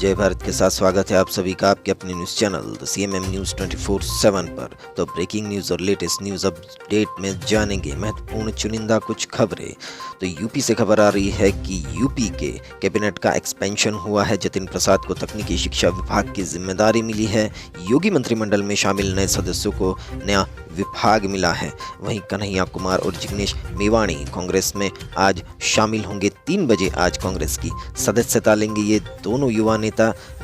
जय भारत के साथ स्वागत है आप सभी का आपके अपने news channel the CMM news 24/7 पर। तो ब्रेकिंग न्यूज़ और लेटेस्ट न्यूज़ अपडेट में जानेंगे महत्वपूर्ण चुनिंदा कुछ खबरें। तो यूपी से खबर आ रही है कि यूपी के कैबिनेट का एक्सपेंशन हुआ है। जतिन प्रसाद को तकनीकी शिक्षा विभाग की जिम्मेदारी मिली है। योगी मंत्रिमंडल में शामिल नए सदस्यों को नया विभाग मिला है। वहीं कन्हैया कुमार और जिग्नेश मेवाणी कांग्रेस में आज शामिल होंगे। 3 बजे आज कांग्रेस की सदस्यता लेंगे ये दोनों युवा नेता।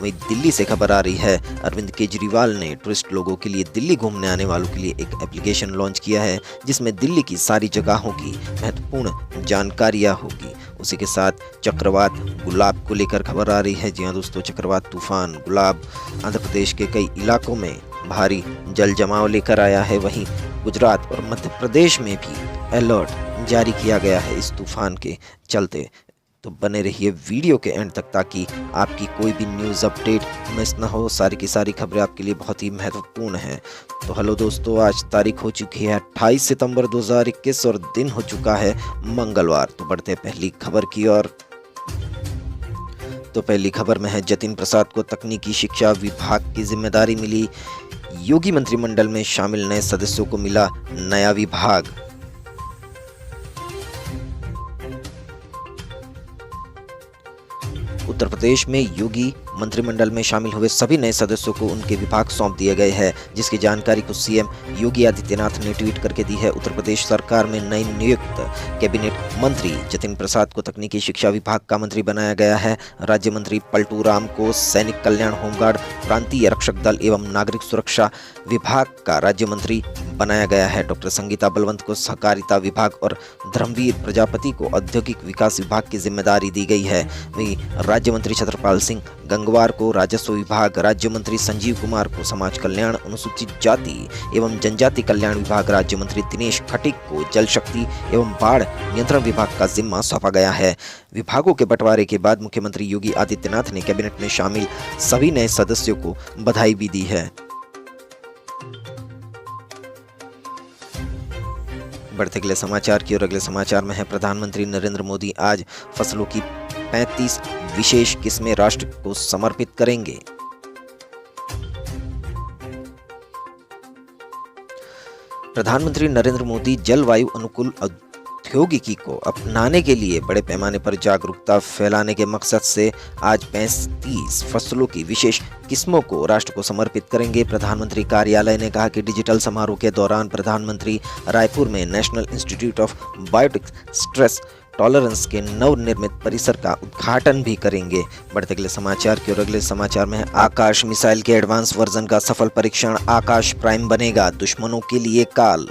वहीं दिल्ली से खबर आ रही है, अरविंद केजरीवाल ने टूरिस्ट लोगों के लिए, दिल्ली घूमने आने वालों के लिए एक एप्लीकेशन लॉन्च किया है जिसमें दिल्ली की सारी जगहों की महत्वपूर्ण जानकारियां होगी। उसी के साथ चक्रवात गुलाब को लेकर खबर आ रही है। जी हाँ दोस्तों, चक्रवात तूफान गुलाब आंध्र प्रदेश के कई इलाकों में भारी जल जमाव लेकर आया है। वहीं गुजरात और मध्य प्रदेश में भी अलर्ट जारी किया गया है इस तूफान के चलते। तो बने रहिए वीडियो के एंड तक ताकि आपकी कोई भी न्यूज़ अपडेट मिस ना हो। सारी की सारी खबरें आपके लिए बहुत ही महत्वपूर्ण हैं। तो हेलो दोस्तों, आज तारीख हो चुकी है 28 सितंबर 2021 और दिन हो चुका है मंगलवार। तो बढ़ते हैं पहली खबर की ओर। तो पहली खबर में है, जतिन प्रसाद को तकनीकी शिक्षा विभाग की जिम्मेदारी मिली। योगी मंत्रिमंडल में शामिल नए सदस्यों को मिला नया विभाग। उत्तर प्रदेश में योगी मंत्रिमंडल में शामिल हुए सभी नए सदस्यों को उनके विभाग सौंप दिए गए हैं, जिसकी जानकारी को सीएम योगी आदित्यनाथ ने ट्वीट करके दी है। उत्तर प्रदेश सरकार में नई नियुक्त कैबिनेट मंत्री जतिन प्रसाद को तकनीकी शिक्षा विभाग का मंत्री बनाया गया है। राज्य मंत्री पलटू राम को सैनिक कल्याण, होमगार्ड, प्रांतीय रक्षक दल एवं नागरिक सुरक्षा विभाग का राज्य मंत्री बनाया गया है। डॉक्टर संगीता बलवंत को सहकारिता विभाग और धर्मवीर प्रजापति को औद्योगिक विकास विभाग की जिम्मेदारी दी गई है। वहीं राज्य मंत्री छत्रपाल सिंह गंगवार को राजस्व विभाग, राज्य मंत्री संजीव कुमार को समाज कल्याण, अनुसूचित जाति एवं जनजाति कल्याण विभाग, राज्य मंत्री दिनेश खटीक को जल शक्ति एवं बाढ़ नियंत्रण विभाग का जिम्मा सौंपा गया है। विभागों के बंटवारे के बाद मुख्यमंत्री योगी आदित्यनाथ ने कैबिनेट में शामिल सभी नए सदस्यों को बधाई भी दी है। बढ़ते अगले समाचार की ओर। अगले समाचार में है, प्रधानमंत्री नरेंद्र मोदी आज फसलों की 35 विशेष किस्में राष्ट्र को समर्पित करेंगे। प्रधानमंत्री नरेंद्र मोदी जलवायु अनुकूल प्रौद्योगिकी को अपनाने के लिए बड़े पैमाने पर जागरूकता फैलाने के मकसद से आज 35 फसलों की विशेष किस्मों को राष्ट्र को समर्पित करेंगे। प्रधानमंत्री कार्यालय ने कहा कि डिजिटल समारोह के दौरान प्रधानमंत्री रायपुर में national institute of biotic stress tolerance के नवनिर्मित परिसर का उद्घाटन भी करेंगे। बढ़ते अगले समाचार की ओर। अगले समाचार में है, आकाश मिसाइल के एडवांस वर्जन का सफल परीक्षण, आकाश प्राइम बनेगा दुश्मनों के लिए काल।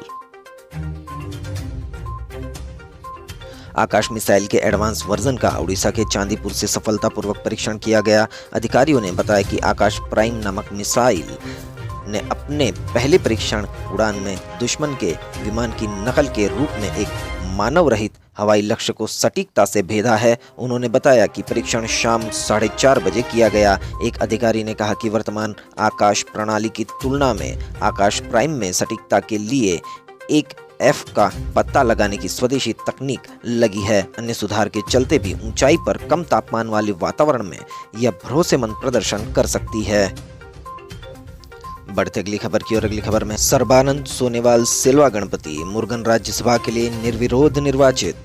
आकाश मिसाइल के एडवांस वर्जन का उड़ीसा के चांदीपुर से सफलतापूर्वक परीक्षण किया गया। अधिकारियों ने बताया कि आकाश प्राइम नामक मिसाइल ने अपने पहले परीक्षण उड़ान में दुश्मन के विमान की नकल के रूप में एक मानव रहित हवाई लक्ष्य को सटीकता से भेदा है। उन्होंने बताया कि परीक्षण शाम 4:30 बजे किया गया। एक अधिकारी ने कहा कि वर्तमान आकाश प्रणाली की तुलना में आकाश प्राइम में सटीकता के लिए एक F का पता लगाने की स्वदेशी तकनीक लगी है। अन्य सुधार के चलते भी ऊंचाई पर कम तापमान वाले वातावरण में यह भरोसेमंद प्रदर्शन कर सकती है। बढ़ते अगली खबर की ओर। अगली खबर में, सर्बानंद सोनोवाल सेल्वा गणपति मुरुगन राज्यसभा के लिए निर्विरोध निर्वाचित।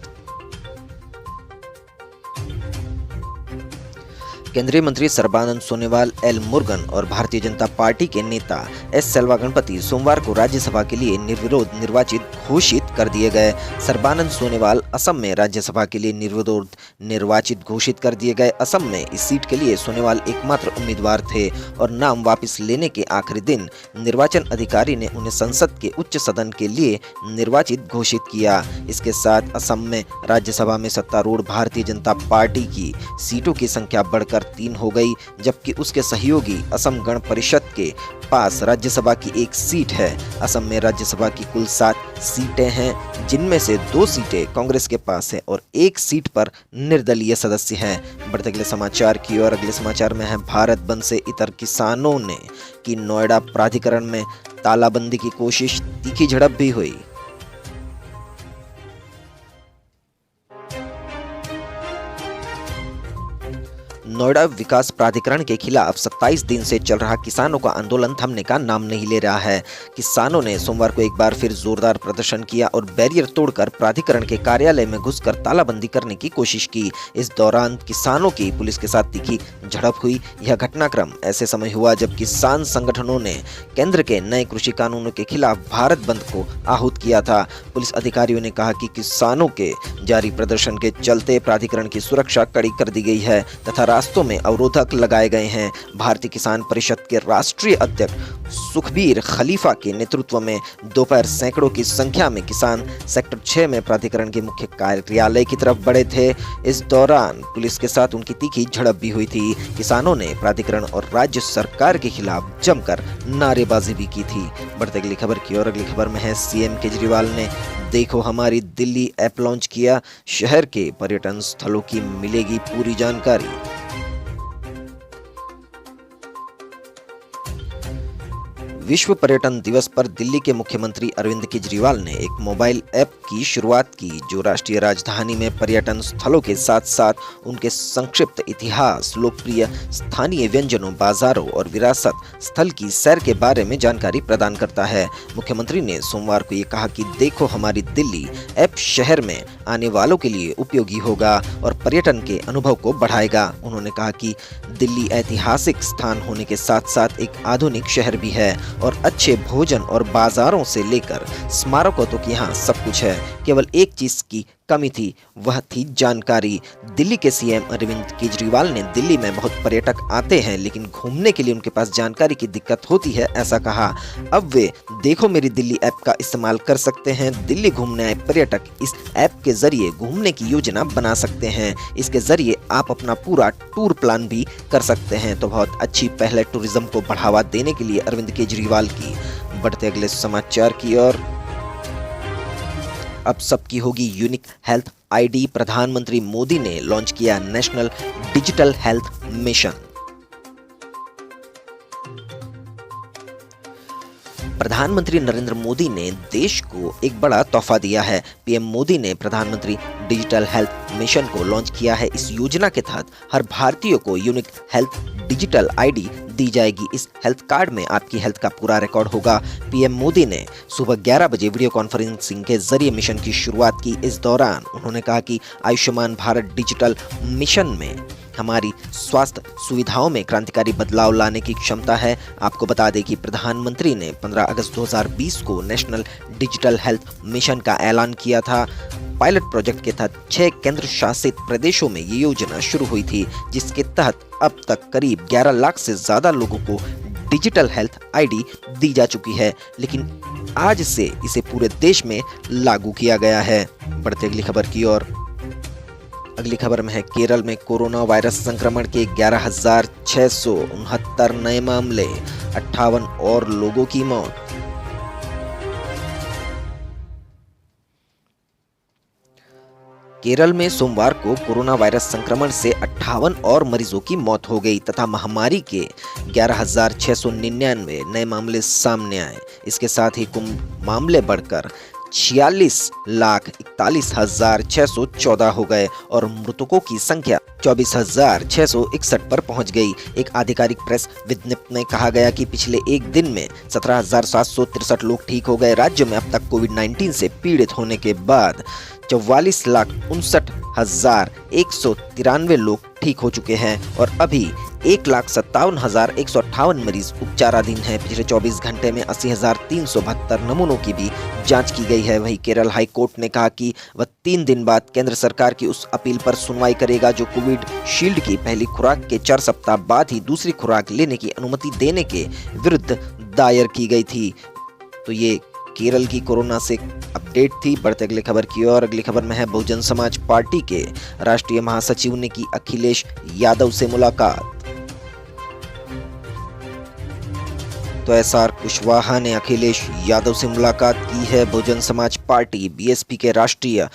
केंद्रीय मंत्री सर्बानंद सोनोवाल एल मुरुगन और भारतीय जनता पार्टी के नेता एस सेल्वा गणपति सोमवार को राज्यसभा के लिए निर्विरोध निर्वाचित घोषित कर दिए गए। सर्बानंद सोनोवाल असम में राज्यसभा के लिए निर्विरोध निर्वाचित घोषित कर दिए गए। असम में इस सीट के लिए सोनोवाल एकमात्र उम्मीदवार थे और नाम वापस लेने के आखिरी दिन निर्वाचन अधिकारी ने उन्हें संसद के उच्च सदन के लिए निर्वाचित घोषित किया। इसके साथ असम में राज्यसभा में सत्तारूढ़ भारतीय जनता पार्टी की सीटों की संख्या बढ़कर 3 हो गई, जबकि उसके सहयोगी असम गण परिषद के पास राज्यसभा की 1 सीट है। असम में राज्यसभा की कुल 7 सीटें हैं, जिनमें से 2 सीटें कांग्रेस के पास है और 1 सीट पर निर्दलीय सदस्य हैं। बढ़ते अगले समाचार की ओर। अगले समाचार में है, भारत बंद से इतर किसानों ने की नोएडा प्राधिकरण में तालाबंदी की कोशिश, तीखी झड़प भी हुई। नोएडा विकास प्राधिकरण के खिलाफ 27 दिन से चल रहा किसानों का आंदोलन थमने का नाम नहीं ले रहा है। किसानों ने सोमवार को एक बार फिर जोरदार प्रदर्शन किया और बैरियर तोड़कर प्राधिकरण के कार्यालय में घुसकर तालाबंदी करने की कोशिश की। इस दौरान किसानों की पुलिस के साथ तीखी झड़प हुई। यह घटनाक्रम ऐसे समय हुआ जब किसान संगठनों ने केंद्र के नए कृषि कानूनों के खिलाफ भारत बंद को आहूत किया था। पुलिस अधिकारियों ने कहा कि किसानों के जारी प्रदर्शन के चलते प्राधिकरण की सुरक्षा कड़ी कर दी गई है तथा रास्तों में अवरोधक लगाए गए हैं। भारतीय किसान परिषद के राष्ट्रीय अध्यक्ष सुखबीर खलीफा के नेतृत्व में दोपहर सैकड़ों की संख्या में किसान सेक्टर 6 में प्राधिकरण के मुख्य कार्यालय की तरफ बढ़े थे। इस दौरान पुलिस के साथ उनकी तीखी झड़प भी हुई थी। किसानों ने प्राधिकरण और राज्य सरकार के खिलाफ जमकर नारेबाजी भी की थी। बढ़ते अगली खबर की ओर। अगली खबर में है सीएम केजरीवाल ने देखो हमारी दिल्ली ऐप लॉन्च किया। शहर के पर्यटन स्थलों की मिलेगी पूरी जानकारी। विश्व पर्यटन दिवस पर दिल्ली के मुख्यमंत्री अरविंद केजरीवाल ने एक मोबाइल ऐप की शुरुआत की जो राष्ट्रीय राजधानी में पर्यटन स्थलों के साथ साथ उनके संक्षिप्त इतिहास, लोकप्रिय स्थानीय व्यंजनों, बाजारों और विरासत स्थल की सैर के बारे में जानकारी प्रदान करता है। मुख्यमंत्री ने सोमवार को ये कहा कि देखो हमारी दिल्ली ऐप शहर में आने वालों के लिए उपयोगी होगा और पर्यटन के अनुभव को बढ़ाएगा। उन्होंने कहा कि दिल्ली ऐतिहासिक स्थान होने के साथ साथ एक आधुनिक शहर भी है और अच्छे भोजन और बाजारों से लेकर स्मारकों तक यहाँ सब कुछ है। केवल एक चीज की कमी थी, वह थी जानकारी। दिल्ली के सीएम अरविंद केजरीवाल ने दिल्ली में बहुत पर्यटक आते हैं लेकिन घूमने के लिए उनके पास जानकारी की दिक्कत होती है, ऐसा कहा। अब वे देखो मेरी दिल्ली ऐप का इस्तेमाल कर सकते हैं। दिल्ली घूमने आए पर्यटक इस ऐप के जरिए घूमने की योजना बना सकते हैं। इसके जरिए आप अपना पूरा टूर प्लान भी कर सकते हैं। तो बहुत अच्छी पहल है टूरिज्म को बढ़ावा देने के लिए अरविंद केजरीवाल की। बढ़ते अगले समाचार की ओर। अब सबकी होगी यूनिक हेल्थ आईडी। प्रधानमंत्री मोदी ने लॉन्च किया नेशनल डिजिटल हेल्थ मिशन। प्रधानमंत्री नरेंद्र मोदी ने देश को एक बड़ा तोहफा दिया है। पीएम मोदी ने प्रधानमंत्री डिजिटल हेल्थ मिशन को लॉन्च किया है। इस योजना के तहत हर भारतीय को यूनिक हेल्थ डिजिटल आईडी दी जाएगी। इस हेल्थ कार्ड में आपकी हेल्थ का पूरा रिकॉर्ड होगा। पीएम मोदी ने सुबह 11 बजे वीडियो कॉन्फ्रेंसिंग के जरिए मिशन की शुरुआत की। इस दौरान उन्होंने कहा कि आयुष्मान भारत डिजिटल मिशन में हमारी स्वास्थ्य सुविधाओं में क्रांतिकारी बदलाव लाने की क्षमता है। आपको बता दें कि प्रधानमंत्री ने 15 अगस्त 2020 को नेशनल डिजिटल हेल्थ मिशन का ऐलान किया था। पायलट प्रोजेक्ट के तहत 6 केंद्र शासित प्रदेशों में ये योजना शुरू हुई थी, जिसके तहत अब तक करीब 11 लाख से ज्यादा लोगों को डिजिटल हेल्थ आईडी दी जा चुकी है, लेकिन आज से इसे पूरे देश में लागू किया गया है। बढ़ते अगली खबर की ओर। अगली खबर में है केरल में कोरोना वायरस संक्रमण के 11,669 नए मामले, 58 और लोगों की मौत। केरल में सोमवार को कोरोना वायरस संक्रमण से 58 और मरीजों की मौत हो गई तथा महामारी के 11,699 नए मामले सामने आए। इसके साथ ही कुल मामले बढ़कर 46,41,614 हो गए और मृतकों की संख्या 24,661 पर पहुंच गई। एक आधिकारिक प्रेस विज्ञप्ति में कहा गया कि पिछले एक दिन में 17,763 लोग ठीक हो गए। राज्य में अब तक कोविड-19 से पीड़ित होने के बाद 44,59,193 लोग ठीक हो चुके हैं और अभी 1,57,158 मरीज उपचाराधीन हैं। पिछले 24 घंटे में 80,372 नमूनों की भी जांच की गई है। वहीं केरल हाई कोर्ट ने कहा कि वह 3 दिन बाद केंद्र सरकार की उस अपील पर सुनवाई करेगा जो कोविड शील्ड की पहली खुराक के 4 सप्ताह बाद ही दूसरी खुराक लेने की अनुमति देने के विरुद्ध दायर की गई थी। तो ये केरल की कोरोना से अपडेट थी। बढ़ते अगली खबर की ओर। अगली खबर में है बहुजन समाज पार्टी के राष्ट्रीय महासचिव ने की अखिलेश यादव से मुलाकात। तो एसआर कुशवाहा ने अखिलेश यादव से मुलाकात की है। बहुजन समाज पार्टी बीएसपी के राष्ट्रीय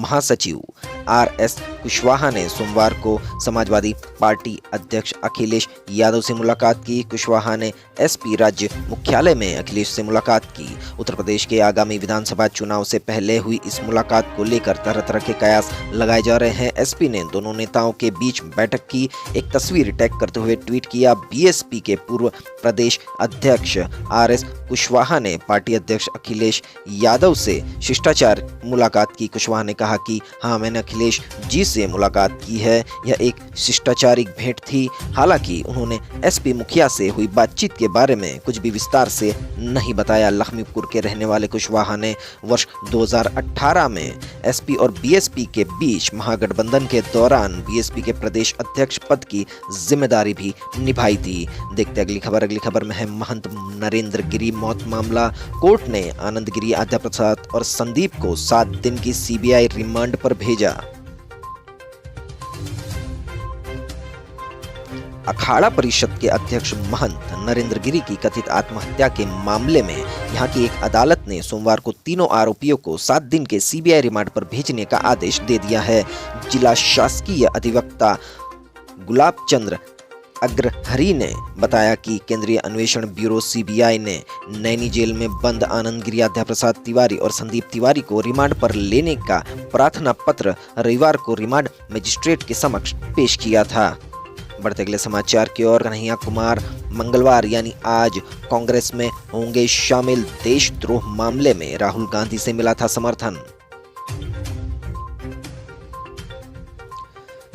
महासचिव RS कुशवाहा ने सोमवार को समाजवादी पार्टी अध्यक्ष अखिलेश यादव से मुलाकात की। कुशवाहा ने SP राज्य मुख्यालय में अखिलेश से मुलाकात की। उत्तर प्रदेश के आगामी विधानसभा चुनाव से पहले हुई इस मुलाकात को लेकर तरह तरह के कयास लगाए जा रहे हैं। SP ने दोनों नेताओं के बीच बैठक की एक तस्वीर टैग करते हुए ट्वीट किया। BSP के पूर्व प्रदेश अध्यक्ष RS कुशवाहा ने पार्टी अध्यक्ष अखिलेश यादव से शिष्टाचार मुलाकात की। कुशवाहा ने कहा कि हाँ, मैंने अखिलेश जी से मुलाकात की है, यह एक शिष्टाचारिक भेंट थी। हालांकि उन्होंने SP मुखिया से हुई बातचीत के बारे में कुछ भी विस्तार से नहीं बताया। लखीमपुर के रहने वाले कुशवाहा ने वर्ष 2018 में SP और BSP के बीच महागठबंधन के दौरान BSP के प्रदेश अध्यक्ष पद की जिम्मेदारी भी निभाई थी। देखते अगली खबर में है महंत नरेंद्र गिरी मौत मामला। कोर्ट ने आनंद गिरी, आद्या प्रसाद और संदीप को 7 दिन की CBI रिमांड पर भेजा। अखाड़ा परिषद के अध्यक्ष महंत नरेंद्र गिरी की कथित आत्महत्या के मामले में यहां की एक अदालत ने सोमवार को तीनों आरोपियों को 7 दिन के CBI रिमांड पर भेजने का आदेश दे दिया है। जिला शासकीय अधिवक्ता गुलाब चंद्र अग्रहरी ने बताया कि केंद्रीय अन्वेषण ब्यूरो CBI ने नैनी जेल में बंद आनंद गिरी, आद्या प्रसाद तिवारी और संदीप तिवारी को रिमांड पर लेने का प्रार्थना पत्र रविवार को रिमांड मजिस्ट्रेट के समक्ष पेश किया था। बढ़ते अगले समाचार की ओर, कन्हैया कुमार मंगलवार यानी आज कांग्रेस में होंगे शामिल। देशद्रोह मामले में राहुल गांधी से मिला था समर्थन।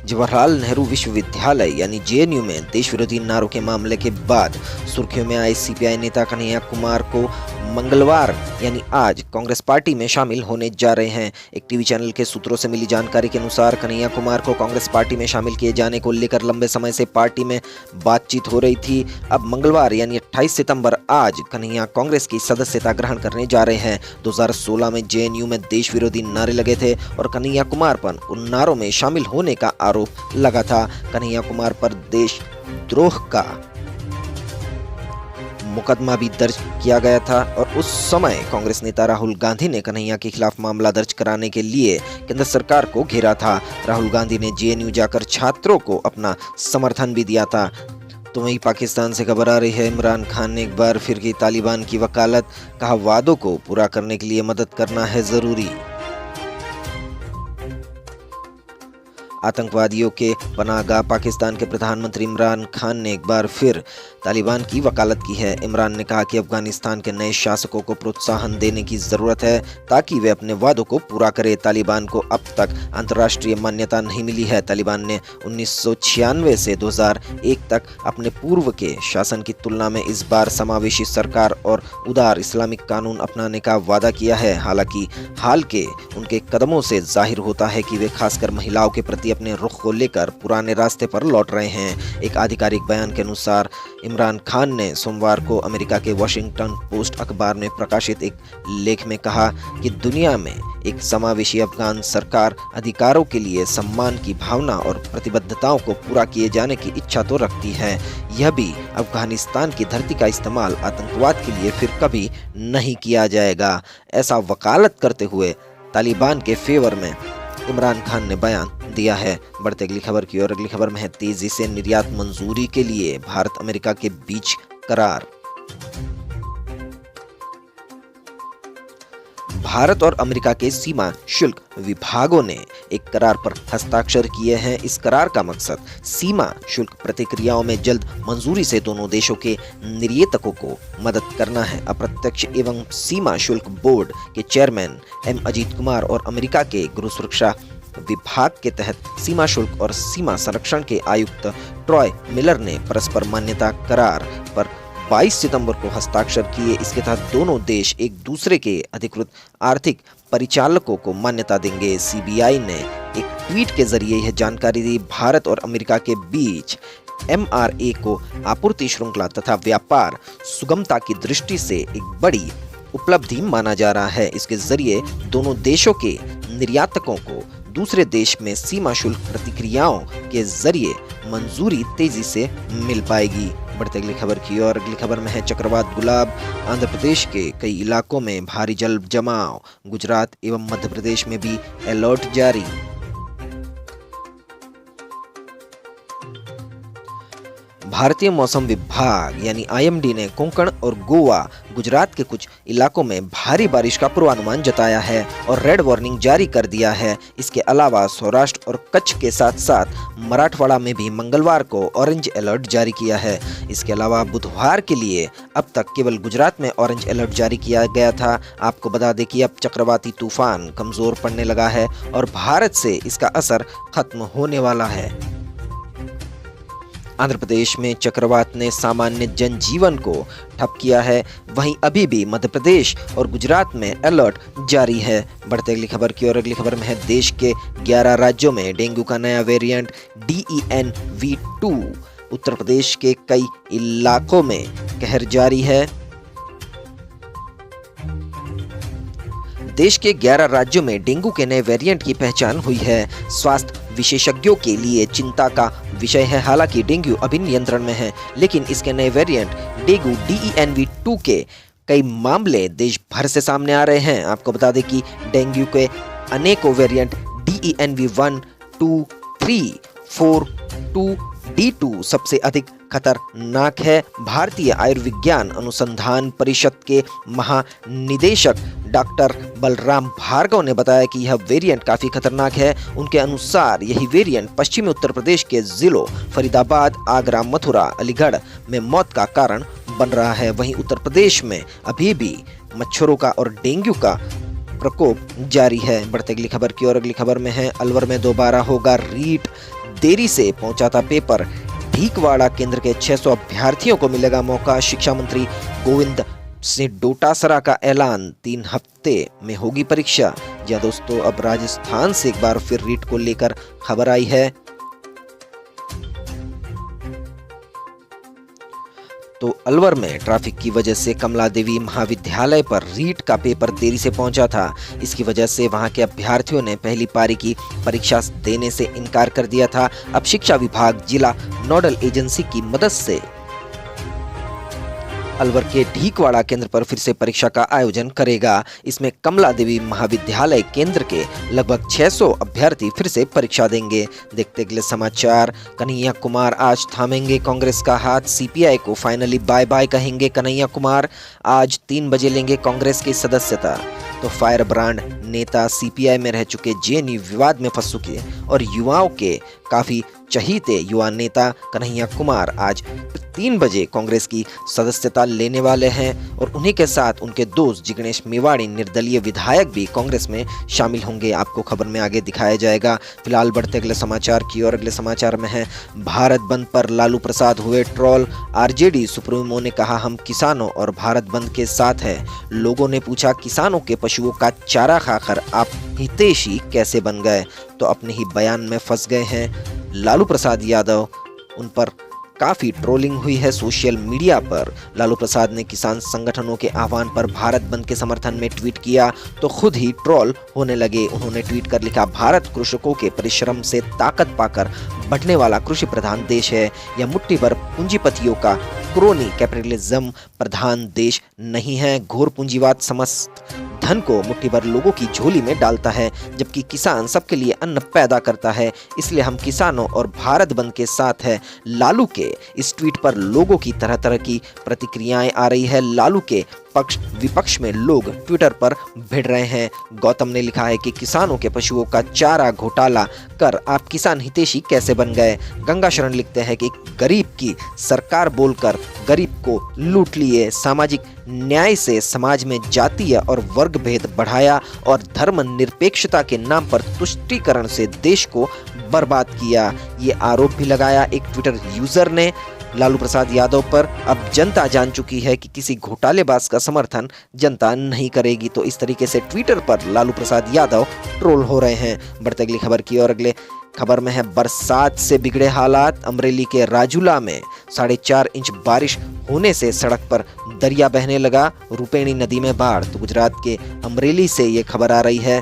जवाहरलाल नेहरू विश्वविद्यालय यानी JNU में देश विरोधी नारों के मामले के बाद सुर्खियों में आए CPI नेता कन्हैया कुमार को मंगलवार यानी आज कांग्रेस पार्टी में शामिल होने जा रहे हैं। एक टीवी चैनल के सूत्रों से मिली जानकारी के अनुसार कन्हैया कुमार को कांग्रेस पार्टी में शामिल किए जाने को लेकर लंबे समय से पार्टी में बातचीत हो रही थी। अब मंगलवार यानी 28 सितंबर आज कन्हैया कांग्रेस की सदस्यता ग्रहण करने जा रहे हैं। 2016 में JNU में देश विरोधी नारे लगे थे और कन्हैया कुमार पर उन नारों में शामिल होने का आरोप लगा था। कन्हैया कुमार पर देशद्रोह का मुकदमा भी दर्ज किया गया था और उस समय कांग्रेस नेता राहुल गांधी ने कन्हैया के खिलाफ मामला दर्ज कराने के लिए केंद्र सरकार को घेरा था। राहुल गांधी ने JNU जाकर छात्रों को अपना समर्थन भी दिया था। तो वहीं पाकिस्तान से खबर आ रही है, इमरान खान ने एक बार फिर की तालिबान की वकालत, कहा वादों को पूरा करने के लिए मदद करना है जरूरी। आतंकवादियों के पनाहगाह पाकिस्तान के प्रधानमंत्री इमरान खान ने एक बार फिर तालिबान की वकालत की है। इमरान ने कहा कि अफगानिस्तान के नए शासकों को प्रोत्साहन देने की जरूरत है ताकि वे अपने वादों को पूरा करें। तालिबान को अब तक अंतर्राष्ट्रीय मान्यता नहीं मिली है। तालिबान ने 1996 से 2001 तक अपने पूर्व के शासन की तुलना में इस बार समावेशी सरकार और उदार इस्लामिक कानून अपनाने का वादा किया है। हालांकि हाल के उनके कदमों से जाहिर होता है कि वे खासकर महिलाओं के प्रति अपने रुख को लेकर पुराने रास्ते पर लौट रहे हैं। एक आधिकारिक बयान के अनुसार इमरान खान ने सोमवार को अमेरिका के वॉशिंगटन पोस्ट अखबार में प्रकाशित एक लेख में कहा कि दुनिया में एक समावेशी अफगान सरकार अधिकारों के लिए सम्मान की भावना और प्रतिबद्धताओं को पूरा किए जाने की इच्छा तो रखती है। यह भी अफगानिस्तान की धरती का इस्तेमाल आतंकवाद के लिए फिर कभी नहीं किया जाएगा। ऐसा वकालत करते हुए तालिबान के फेवर में इमरान खान ने बयान दिया है। बढ़ते अगली खबर की ओर, अगली खबर में है तेजी से निर्यात मंजूरी के लिए भारत अमेरिका के बीच करार। भारत और अमेरिका के सीमा शुल्क विभागों ने एक करार पर हस्ताक्षर किए हैं। इस करार का मकसद सीमा शुल्क प्रतिक्रियाओं में जल्द मंजूरी से दोनों देशों के निर्यातकों को मदद करना है। अप्रत्यक्ष एवं सीमा शुल्क बोर्ड के चेयरमैन M अजीत कुमार और अमेरिका के गृह सुरक्षा विभाग के तहत सीमा शुल्क और सीमा संरक्षण के आयुक्त ट्रॉय मिलर ने परस्पर मान्यता करार पर 22 सितंबर को हस्ताक्षर किए। इसके तहत दोनों देश एक दूसरे के अधिकृत आर्थिक परिचालकों को मान्यता देंगे। CBI ने एक ट्वीट के जरिए यह जानकारी दी। भारत और अमेरिका के बीच MRA को आपूर्ति श्रृंखला तथा व्यापार सुगमता की दृष्टि से एक बड़ी उपलब्धि माना जा रहा है। इसके जरिए दोनों देशों के निर्यातकों को दूसरे देश में सीमा शुल्क प्रतिक्रियाओं के जरिए मंजूरी तेजी से मिल पाएगी। बढ़ते अगली खबर की ओर, अगली खबर में है चक्रवात गुलाब। आंध्र प्रदेश के कई इलाकों में भारी जल जमाव। गुजरात एवं मध्य प्रदेश में भी अलर्ट जारी। भारतीय मौसम विभाग यानी आईएमडी ने कोंकण और गोवा, गुजरात के कुछ इलाकों में भारी बारिश का पूर्वानुमान जताया है और रेड वार्निंग जारी कर दिया है। इसके अलावा सौराष्ट्र और कच्छ के साथ साथ मराठवाड़ा में भी मंगलवार को ऑरेंज अलर्ट जारी किया है। इसके अलावा बुधवार के लिए अब तक केवल गुजरात में ऑरेंज अलर्ट जारी किया गया था। आपको बता दें कि अब चक्रवाती तूफान कमजोर पड़ने लगा है और भारत से इसका असर खत्म होने वाला है। आंध्र प्रदेश में चक्रवात ने सामान्य जनजीवन को ठप किया है। वहीं अभी भी मध्य प्रदेश और गुजरात में अलर्ट जारी है। बढ़ते अगली खबर की और अगली खबर में है देश के 11 राज्यों में डेंगू का नया वेरिएंट DENV2। उत्तर प्रदेश के कई इलाकों में कहर जारी है। देश के 11 राज्यों में डेंगू के नए वेरिएंट की पहचान हुई है। स्वास्थ्य विशेषज्ञों के लिए चिंता का विषय है। हालांकि डेंगू अभी नियंत्रण में है, लेकिन इसके नए वेरिएंट डेंगू DENV2 के कई मामले देश भर से सामने आ रहे हैं। आपको बता दें कि डेंगू के अनेकों वेरिएंट DENV1, 2, 3, 4, 2, D2 सबसे अधिक खतरनाक है। भारतीय आयुर्विज्ञान अनुसंधान परिषद के महानिदेशक डॉक्टर बलराम भार्गव ने बताया कि यह वेरिएंट काफी खतरनाक है। उनके अनुसार यही वेरिएंट पश्चिमी उत्तर प्रदेश के जिलों फरीदाबाद, आगरा, मथुरा, अलीगढ़ में मौत का कारण बन रहा है। वहीं उत्तर प्रदेश में अभी भी मच्छरों का और डेंगू का प्रकोप जारी है। बढ़ते अगली खबर की और अगली खबर में है अलवर में दोबारा होगा रीट। देरी से पहुंचा था पेपर। ढीकवाड़ा केंद्र के 600 अभ्यर्थियों को मिलेगा मौका। शिक्षा मंत्री गोविंद सिंह डोटासरा का ऐलान, 3 हफ्ते में होगी परीक्षा। या दोस्तों, अब राजस्थान से एक बार फिर रीट को लेकर खबर आई है। तो अलवर में ट्रैफिक की वजह से कमला देवी महाविद्यालय पर रीट का पेपर देरी से पहुंचा था। इसकी वजह से वहां के अभ्यर्थियों ने पहली पारी की परीक्षा देने से इनकार कर दिया था। अब शिक्षा विभाग जिला नोडल एजेंसी की मदद से अलवर के ढीकवाड़ा केंद्र पर फिर से परीक्षा का आयोजन करेगा। इसमें कमला देवी महाविद्यालय केंद्र के लगभग 600 अभ्यर्थी फिर से परीक्षा देंगे। देखते अगले समाचार। कन्हैया कुमार आज थामेंगे कांग्रेस का हाथ। सीपीआई को फाइनली बाय बाय कहेंगे कन्हैया कुमार। आज 3 बजे लेंगे कांग्रेस की सदस्यता। तो फायर ब्रांड नेता सीपीआई में रह चुके जेएनयू विवाद में फंस चुके और युवाओं के काफी चहीते युवा नेता कन्हैया कुमार आज 3 बजे कांग्रेस की सदस्यता लेने वाले हैं और उन्हीं के साथ उनके दोस्त जिग्नेश मेवाड़ी निर्दलीय विधायक भी कांग्रेस में शामिल होंगे। आपको खबर में आगे दिखाया जाएगा। फिलहाल बढ़ते अगले समाचार की और अगले समाचार में है भारत बंद पर लालू प्रसाद हुए ट्रोल। आरजेडी सुप्रीमो ने कहा हम किसानों और भारत बंद के साथ है। लोगों ने पूछा किसानों के पशुओं का चारा खाकर आप हितैषी कैसे बन गए, तो अपने ही बयान में फंस गए हैं लालू प्रसाद यादव। उन पर काफ़ी ट्रोलिंग हुई है सोशल मीडिया पर। लालू प्रसाद ने किसान संगठनों के आह्वान पर भारत बंद के समर्थन में ट्वीट किया तो खुद ही ट्रोल होने लगे। उन्होंने ट्वीट कर लिखा, भारत कृषकों के परिश्रम से ताकत पाकर बढ़ने वाला कृषि प्रधान देश है। यह मुट्ठी भर पूंजीपतियों का क्रोनी कैपिटलिज्म प्रधान देश नहीं है। घोर पूंजीवाद समस्त धन को मुट्ठी भर लोगों की झोली में डालता है, जबकि किसान सबके लिए अन्न पैदा करता है। इसलिए हम किसानों और भारत बंद के साथ है। लालू के इस ट्वीट पर लोगों की तरह तरह की प्रतिक्रियाएं आ रही है। लालू के पक्ष विपक्ष में लोग ट्विटर पर भिड़ रहे हैं। गौतम ने लिखा है कि किसानों के पशुओं का चारा घोटाला कर आप किसान हितैषी कैसे बन गए। गंगा शरण लिखते हैं कि गरीब की सरकार बोलकर गरीब को लूट लिए। सामाजिक न्याय से समाज में जातीय और वर्ग भेद बढ़ाया और धर्म निरपेक्षता के नाम पर तुष्टीकरण से देश को बर्बाद किया। ये आरोप भी लगाया एक ट्विटर यूजर ने लालू प्रसाद यादव पर। अब जनता जान चुकी है कि किसी घोटालेबाज का समर्थन जनता नहीं करेगी। तो इस तरीके से ट्विटर पर लालू प्रसाद यादव ट्रोल हो रहे हैं। बढ़ते अगली खबर की और अगले खबर में है बरसात से बिगड़े हालात। अमरेली के राजूला में 4.5 इंच बारिश होने से सड़क पर दरिया बहने लगा। रुपेणी नदी में बाढ़। तो गुजरात के अमरेली से ये खबर आ रही है।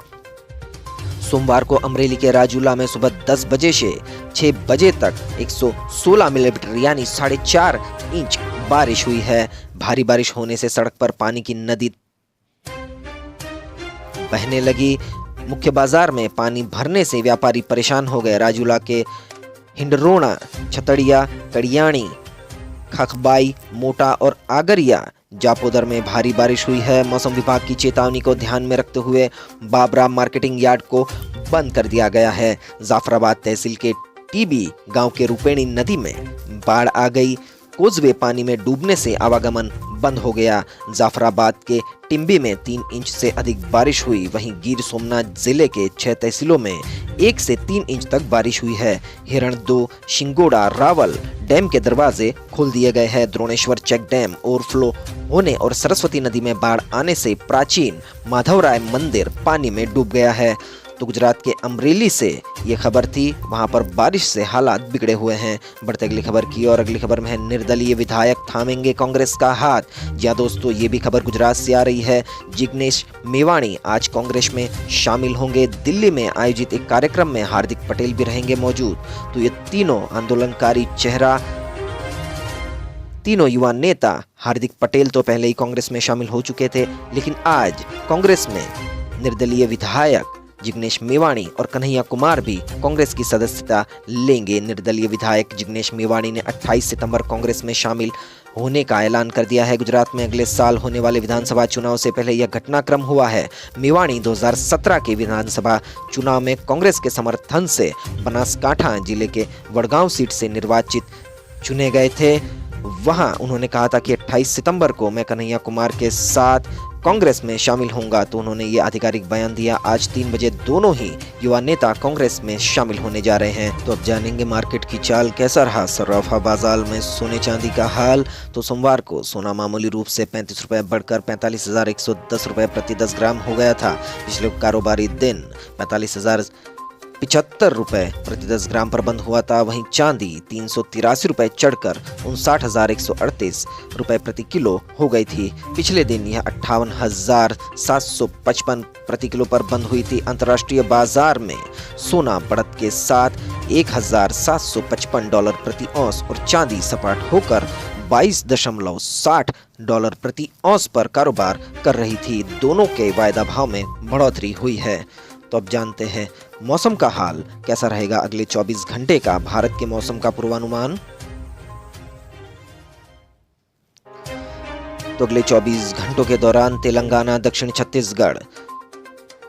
सोमवार को अमरेली के राजूला में सुबह 10 बजे से 6 बजे तक 116 मिलीमीटर यानी 4.5 इंच बारिश हुई है। भारी बारिश होने से सड़क पर पानी की नदी बहने लगी। मुख्य बाजार में पानी भरने से व्यापारी परेशान हो गए। राजूला के हिंडरोना, छतड़िया, कड़ियाणी खखबाई, मोटा और आगरिया जापोदर में भारी बारिश हुई है। मौसम विभाग की चेतावनी को ध्यान में रखते हुए बाबरा मार्केटिंग यार्ड को बंद कर दिया गया है। जाफराबाद तहसील के टीबी गांव के रुपेणी नदी में बाढ़ आ गई। कोजवे पानी में डूबने से आवागमन बंद हो गया। जाफराबाद के टिम्बी में 3 इंच से अधिक बारिश हुई। वहीं गिर सोमनाथ जिले के 6 तहसीलों में 1 से 3 इंच तक बारिश हुई है। हिरण 2, शिंगोड़ा, रावल डैम के दरवाजे खोल दिए गए हैं। द्रोणेश्वर चेक डैम ओवरफ्लो होने और सरस्वती नदी में बाढ़ आने से प्राचीन माधवराय मंदिर पानी में डूब गया है। तो गुजरात के अमरेली से ये खबर थी, वहां पर बारिश से हालात बिगड़े हुए हैं। बढ़ते अगली खबर की और अगली खबर में है निर्दलीय विधायक थामेंगे कांग्रेस का हाथ। जी हाँ दोस्तों, ये भी खबर गुजरात से आ रही है। जिग्नेश मेवाणी आज कांग्रेस में शामिल होंगे। दिल्ली में आयोजित एक कार्यक्रम में हार्दिक पटेल भी रहेंगे मौजूद। तो ये तीनों आंदोलनकारी चेहरा, तीनों युवा नेता, हार्दिक पटेल तो पहले ही कांग्रेस में शामिल हो चुके थे, लेकिन आज कांग्रेस में निर्दलीय विधायक जिग्नेश मेवाणी और कन्हैया कुमार भी कांग्रेस की सदस्यता लेंगे। निर्दलीय विधायक जिग्नेश मेवाणी ने 28 सितंबर कांग्रेस में शामिल होने का ऐलान कर दिया है। गुजरात में अगले साल होने वाले विधानसभा चुनाव से पहले यह घटनाक्रम हुआ है। मेवाणी 2017 के विधानसभा चुनाव में कांग्रेस के समर्थन से बनासकांठा जिले के वडगांव सीट से निर्वाचित चुने गए थे। वहां उन्होंने कहा था कि 28 सितंबर को मैं कन्हैया कुमार के साथ कांग्रेस में शामिल होऊंगा। तो उन्होंने ये आधिकारिक बयान दिया। आज 3 बजे दोनों ही युवा नेता कांग्रेस में शामिल होने जा रहे हैं। तो अब जानेंगे मार्केट की चाल कैसा रहा। सर्राफा बाजार में सोने चांदी का हाल। तो सोमवार को सोना मामूली रूप से 35 रुपए बढ़कर 45,110 रुपए प्रति 10 ग्राम हो गया था। पिछले कारोबारी दिन 45,075 रुपए प्रति 10 ग्राम पर बंद हुआ था। वहीं चांदी 383 रुपए चढ़कर 59,138 रुपए प्रति किलो हो गई थी। पिछले दिन यह 58,755 प्रति किलो पर बंद हुई थी। अंतर्राष्ट्रीय बाजार में सोना बढ़त के साथ $1,755 प्रति औंस और चांदी सपाट होकर $22.60 प्रति औंस पर कारोबार कर रही थी। दोनों के वायदा भाव में बढ़ोतरी हुई है। तो अब जानते हैं मौसम का हाल कैसा रहेगा अगले 24 घंटे का। भारत के मौसम का पूर्वानुमान। तो अगले 24 घंटों के दौरान तेलंगाना, दक्षिण छत्तीसगढ़,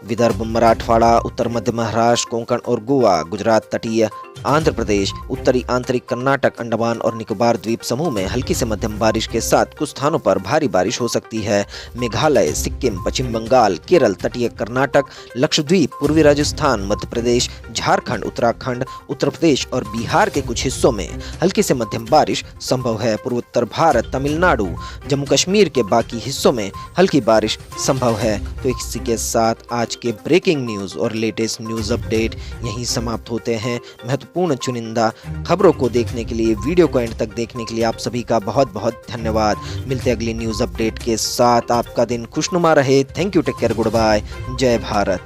विदर्भ, मराठवाड़ा, उत्तर मध्य महाराष्ट्र, कोंकण और गोवा, गुजरात, तटीय आंध्र प्रदेश, उत्तरी आंतरिक कर्नाटक, अंडमान और निकोबार द्वीप समूह में हल्की से मध्यम बारिश के साथ कुछ स्थानों पर भारी बारिश हो सकती है। मेघालय, सिक्किम, पश्चिम बंगाल, केरल, तटीय कर्नाटक, लक्षद्वीप, पूर्वी राजस्थान, मध्य प्रदेश, झारखंड, उत्तराखंड, उत्तर प्रदेश और बिहार के कुछ हिस्सों में हल्की से मध्यम बारिश संभव है। पूर्वोत्तर भारत, तमिलनाडु, जम्मू कश्मीर के बाकी हिस्सों में हल्की बारिश संभव है। तो इसी के साथ आज के ब्रेकिंग न्यूज और लेटेस्ट न्यूज अपडेट यहीं समाप्त होते हैं। महत्वपूर्ण चुनिंदा खबरों को देखने के लिए, वीडियो को एंड तक देखने के लिए आप सभी का बहुत बहुत धन्यवाद। मिलते अगली न्यूज अपडेट के साथ। आपका दिन खुशनुमा रहे। Thank you, take care, good bye, जय भारत।